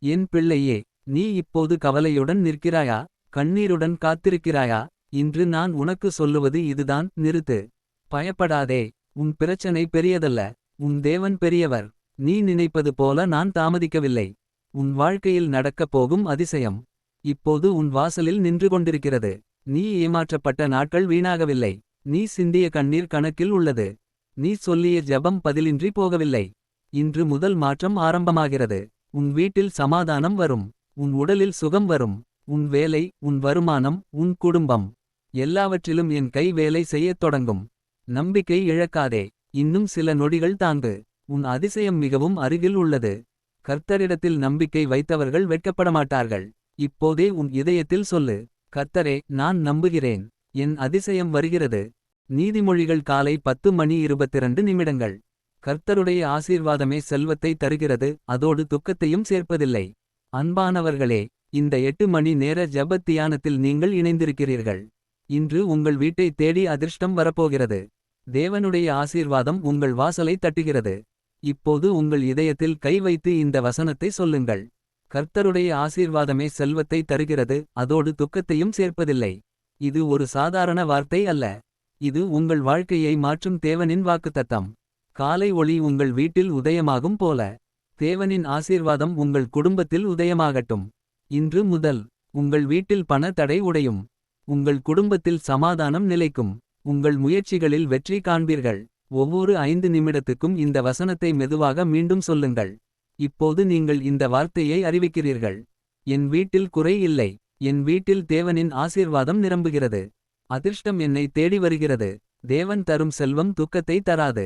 என் பிள்ளையே, நீ இப்போது கவலையுடன் நிற்கிறாயா? கண்ணீருடன் காத்திருக்கிறாயா? இன்று நான் உனக்கு சொல்லுவது இதுதான், நிறுத்து. பயப்படாதே. உன் பிரச்சனை பெரியதல்ல. உன் தேவன் பெரியவர். நீ நினைப்பது போல நான் தாமதிக்கவில்லை. உன் வாழ்க்கையில் நடக்கப் போகும் அதிசயம் இப்போது உன் வாசலில் நின்று கொண்டிருக்கிறது. நீ ஏமாற்றப்பட்ட நாட்கள் வீணாகவில்லை. நீ சிந்திய கண்ணீர் கணக்கில் உள்ளது. நீ சொல்லிய ஜெபம் பதிலின்றி போகவில்லை. இன்று முதல் மாற்றம் ஆரம்பமாகிறது. உன் வீட்டில் சமாதானம் வரும். உன் உடலில் சுகம் வரும். உன் வேலை, உன் வருமானம், உன் குடும்பம் எல்லாவற்றிலும் என் கை வேலை செய்யத் தொடங்கும். நம்பிக்கை இழக்காதே. இன்னும் சில நொடிகள் தாங்கு. உன் அதிசயம் மிகவும் அருகில் உள்ளது. கர்த்தரிடத்தில் நம்பிக்கை வைத்தவர்கள் வெட்கப்படமாட்டார்கள். இப்போதே உன் இதயத்தில் சொல்லு, கர்த்தரே, நான் நம்புகிறேன். என் அதிசயம் வருகிறது. நீதிமொழிகள் காலை 10:22. கர்த்தருடைய ஆசீர்வாதமே செல்வத்தை தருகிறது, அதோடு துக்கத்தையும் சேர்ப்பதில்லை. அன்பானவர்களே, இந்த 8 மணி நேர ஜெப தியானத்தில் நீங்கள் இணைந்திருக்கிறீர்கள். இன்று உங்கள் வீட்டை தேடி அதிர்ஷ்டம் வரப்போகிறது. தேவனுடைய ஆசீர்வாதம் உங்கள் வாசலை தட்டுகிறது. இப்போது உங்கள் இதயத்தில் கை வைத்து இந்த வசனத்தை சொல்லுங்கள். கர்த்தருடைய ஆசீர்வாதமே செல்வத்தை தருகிறது, அதோடு துக்கத்தையும் சேர்ப்பதில்லை. இது ஒரு சாதாரண வார்த்தை அல்ல. இது உங்கள் வாழ்க்கையை மாற்றும் தேவனின் வாக்குத்தத்தம். காலை ஒளி உங்கள் வீட்டில் உதயமாகும் போல தேவனின் ஆசீர்வாதம் உங்கள் குடும்பத்தில் உதயமாகட்டும். இன்று முதல் உங்கள் வீட்டில் பண தடை உடையும். உங்கள் குடும்பத்தில் சமாதானம் நிலைக்கும். உங்கள் முயற்சிகளில் வெற்றி காண்பீர்கள். ஒவ்வொரு 5 நிமிடத்துக்கும் இந்த வசனத்தை மெதுவாக மீண்டும் சொல்லுங்கள். இப்போது நீங்கள் இந்த வார்த்தையை அறிவிக்கிறீர்கள். என் வீட்டில் குறை இல்லை. என் வீட்டில் தேவனின் ஆசீர்வாதம் நிரம்புகிறது. அதிர்ஷ்டம் என்னை தேடி வருகிறது. தேவன் தரும் செல்வம் துக்கத்தை தராது.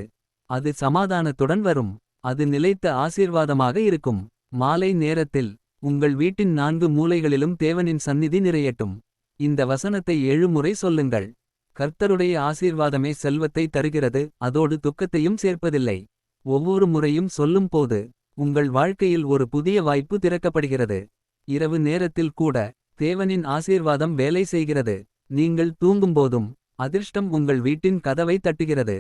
அது சமாதானத்துடன் வரும். அது நிலைத்த ஆசீர்வாதமாக இருக்கும். மாலை நேரத்தில் உங்கள் வீட்டின் 4 மூலைகளிலும் தேவனின் சந்நிதி நிறையட்டும். இந்த வசனத்தை 7 முறை சொல்லுங்கள். கர்த்தருடைய ஆசீர்வாதமே செல்வத்தை தருகிறது, அதோடு துக்கத்தையும் சேர்ப்பதில்லை. ஒவ்வொரு முறையும் சொல்லும் போது உங்கள் வாழ்க்கையில் ஒரு புதிய வாய்ப்பு திறக்கப்படுகிறது. இரவு நேரத்தில் கூட தேவனின் ஆசீர்வாதம் வேலை செய்கிறது. நீங்கள் தூங்கும்போதும் அதிர்ஷ்டம் உங்கள் வீட்டின் கதவை தட்டுகிறது.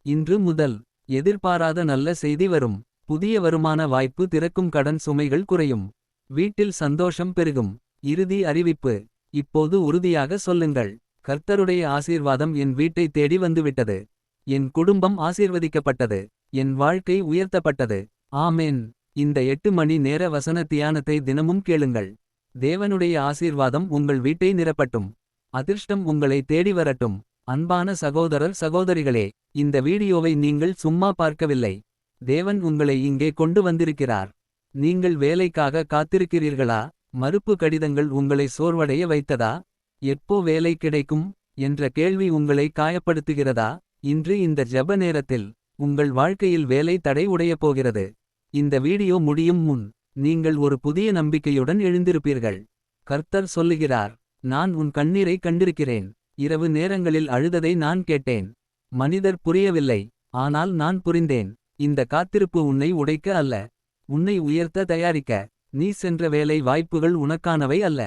இன்று முதல் எதிர்பாராத நல்ல செய்தி வரும். புதிய வருமான வாய்ப்பு திறக்கும். கடன் சுமைகள் குறையும். வீட்டில் சந்தோஷம் பெருகும். இறுதி அறிவிப்பு. இப்போது உறுதியாக சொல்லுங்கள், கர்த்தருடைய ஆசீர்வாதம் என் வீட்டை தேடி வந்துவிட்டது. என் குடும்பம் ஆசீர்வதிக்கப்பட்டது. என் வாழ்க்கை உயர்த்தப்பட்டது. ஆமென். இந்த 8 மணி நேர வசன தியானத்தை தினமும் கேளுங்கள். தேவனுடைய ஆசீர்வாதம் உங்கள் வீட்டை நிரப்பட்டும். அதிர்ஷ்டம் உங்களை தேடி வரட்டும். அன்பான சகோதரர் சகோதரிகளே, இந்த வீடியோவை நீங்கள் சும்மா பார்க்கவில்லை. தேவன் உங்களை இங்கே கொண்டு வந்திருக்கிறார். நீங்கள் வேலைக்காக காத்திருக்கிறீர்களா? மறுப்பு கடிதங்கள் உங்களை சோர்வடைய வைத்ததா? எப்போ வேலை கிடைக்கும் என்ற கேள்வி உங்களை காயப்படுத்துகிறதா? இன்று இந்த ஜெப நேரத்தில் உங்கள் வாழ்க்கையில் வேலை தடை உடையப் போகிறது. இந்த வீடியோ முடியும் முன் நீங்கள் ஒரு புதிய நம்பிக்கையுடன் எழுந்திருப்பீர்கள். கர்த்தர் சொல்லுகிறார், நான் உன் கண்ணீரை கண்டிருக்கிறேன். இரவு நேரங்களில் அழுததை நான் கேட்டேன். மனிதர் புரியவில்லை, ஆனால் நான் புரிந்தேன். இந்த காத்திருப்பு உன்னை உடைக்க அல்ல, உன்னை உயர்த்த தயாரிக்க. நீ சென்ற வேலை வாய்ப்புகள் உனக்கானவை அல்ல.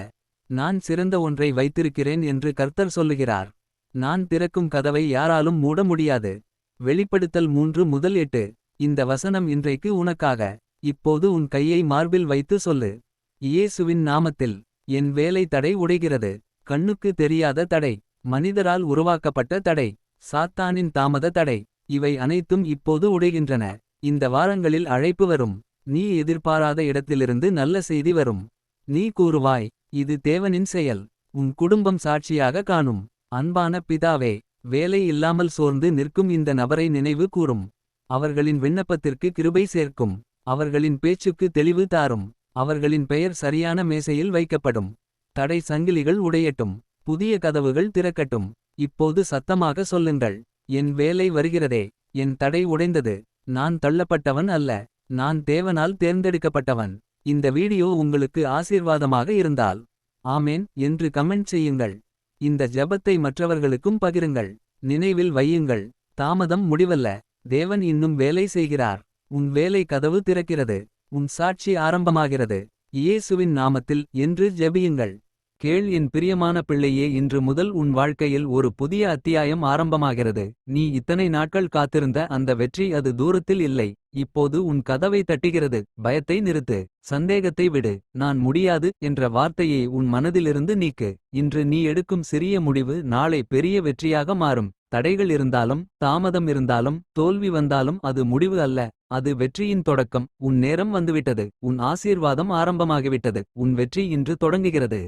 நான் சிறந்த ஒன்றை வைத்திருக்கிறேன் என்று கர்த்தர் சொல்லுகிறார். நான் திறக்கும் கதவை யாராலும் மூட முடியாது. வெளிப்படுத்தல் 3:8. இந்த வசனம் இன்றைக்கு உனக்காக. இப்போது உன் கையை மார்பில் வைத்து சொல்லு, இயேசுவின் நாமத்தில் என் வேலை தடை உடைகிறது. கண்ணுக்கு தெரியாத தடை, மனிதரால் உருவாக்கப்பட்ட தடை, சாத்தானின் தாமத தடை, இவை அனைத்தும் இப்போது உடைகின்றன. இந்த வாரங்களில் அழைப்பு வரும். நீ எதிர்பாராத இடத்திலிருந்து நல்ல செய்தி வரும். நீ கூறுவாய், இது தேவனின் செயல். உன் குடும்பம் சாட்சியாக காணும். அன்பான பிதாவே, வேலை இல்லாமல் சோர்ந்து நிற்கும் இந்த நபரை நினைவு கூரும். அவர்களின் விண்ணப்பத்திற்கு கிருபை சேர்க்கும். அவர்களின் பேச்சுக்கு தெளிவு தாரும். அவர்களின் பெயர் சரியான மேசையில் வைக்கப்படும். தடை சங்கிலிகள் உடையட்டும். புதிய கதவுகள் திறக்கட்டும். இப்போது சத்தமாக சொல்லுங்கள், என் வேலை வருகிறதே. என் தடை உடைந்தது. நான் தள்ளப்பட்டவன் அல்ல, நான் தேவனால் தேர்ந்தெடுக்கப்பட்டவன். இந்த வீடியோ உங்களுக்கு ஆசீர்வாதமாக இருந்தால் ஆமேன் என்று கமெண்ட் செய்யுங்கள். இந்த ஜெபத்தை மற்றவர்களுக்கும் பகிருங்கள். நினைவில் வையுங்கள், தாமதம் முடிவல்ல. தேவன் இன்னும் வேலை செய்கிறார். உன் வேலை கதவு திறக்கிறது. உன் சாட்சி ஆரம்பமாகிறது. இயேசுவின் நாமத்தில் என்று ஜெபியுங்கள். கேள் என் பிரியமான பிள்ளையே, இன்று முதல் உன் வாழ்க்கையில் ஒரு புதிய அத்தியாயம் ஆரம்பமாகிறது. நீ இத்தனை நாட்கள் காத்திருந்த அந்த வெற்றி அது தூரத்தில் இல்லை. இப்போது உன் கதவை தட்டுகிறது. பயத்தை நிறுத்து. சந்தேகத்தை விடு. நான் முடியாது என்ற வார்த்தையை உன் மனதிலிருந்து நீக்கு. இன்று நீ எடுக்கும் சிறிய முடிவு நாளை பெரிய வெற்றியாக மாறும். தடைகள் இருந்தாலும் தாமதம் இருந்தாலும் தோல்வி வந்தாலும் அது முடிவு அல்ல. அது வெற்றியின் தொடக்கம். உன் நேரம் வந்துவிட்டது. உன் ஆசீர்வாதம் ஆரம்பமாகிவிட்டது. உன் வெற்றி இன்று தொடங்குகிறது.